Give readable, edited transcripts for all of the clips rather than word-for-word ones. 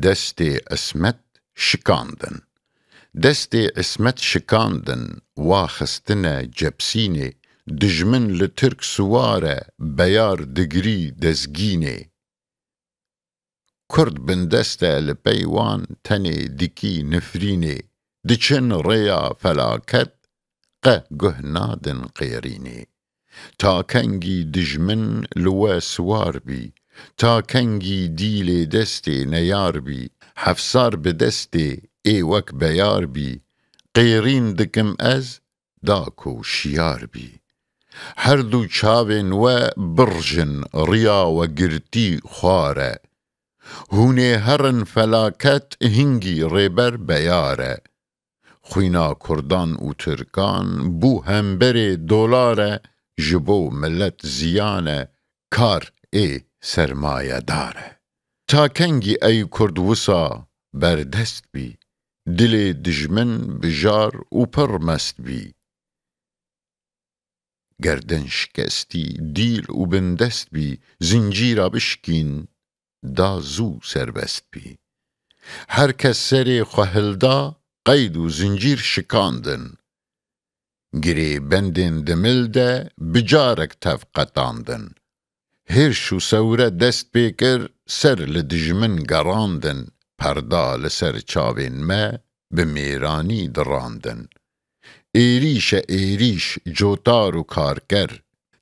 دەستێ ئەسمەت شکاندن. دەستێ ئەسمەت شکاندن واخستنە جەپسینێ، دژمن لە ترک سوارە بەیار دگری دەزگینێ. کورد بندەستە لە پەیوان تەنێ دیکی نفرینێ، دچن ڕێیا فەلاکەت قە گوه نادن قێرینێ. تا کەنگی دژمن لوە سوار بی، تا کەنگی دیلێ دەستێ نەیار بی، هەفسار بە دەستێ ئێ وەک بەیار بی، قێرین دکم ئەز داکۆ شیار بی. هەردوو چاوێن وە بڕژن ڕیاوە گرتی خوارە، هونێ هەرن فەلاکەت هینگی ڕێبەر بەیارە. خوینا کوردان و ترکان بوو هەمبەرێ دۆلارە، ji bo millet ziyane kar ê sermayedare. Ta kengî ey Kurd wisa berdest bî, dilê dijmin bijar û pir mest bî. Gerden şikestî dîl û bindest bî, zincîra bişkîn da zû serbest bî. Her kes serê xwe hilda, qeyd û zincîr şikandin. Girê bendên dimil de bicarek tev qetandin. Hêrş û sewre dest pê kir, ser li dijmin gerandin. Perda li ser çavên me bi mêranî dirandin. Êrîşe êrîş cotar û karker,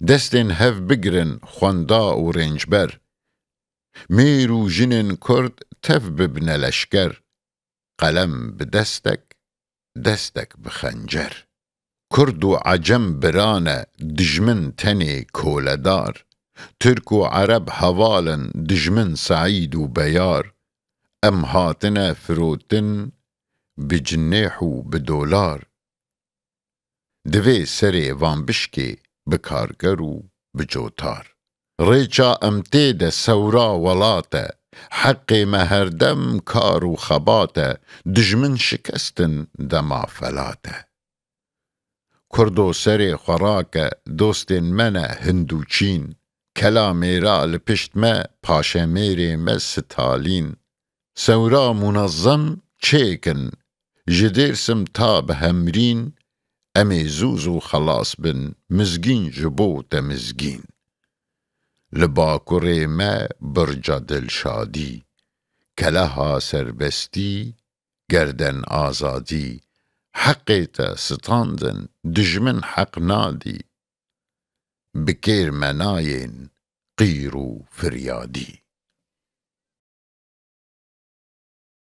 destên hev bigirin xwenda û rêncber. Mêr û jinên Kurd tev bibne leşker, qelem bi destek, destek bi xencer. Kurd û Acem birane, dijmin tenê koledar. Türk û Ereb hevalin, dijmin Saîd û beyar. Em hatine firotin bi cinêh û bi dolar. Divê serê van bişkê bi karger û bi cotar. Rêça em tê de sewra welat e, heqê me herdem kar û xebat e, dijmin şikestin dema felat e. Kurdo serê xwerake, dostên me ne Hind û Çîn, kela mêra li pişt me, paşemêrê me Stalîn. Sewra munezzem çêkin, ji Dêrsim ta bi Hemrîn, em ê zû zû xelas bin, mizgîn ji bo te mizgîn. Li Bakurê me birca dilşadî, keleha serbestî, gerden azadî. Heqê te standin, dijmin heq nadî. Bi kêr me nayên qîr û firyadî.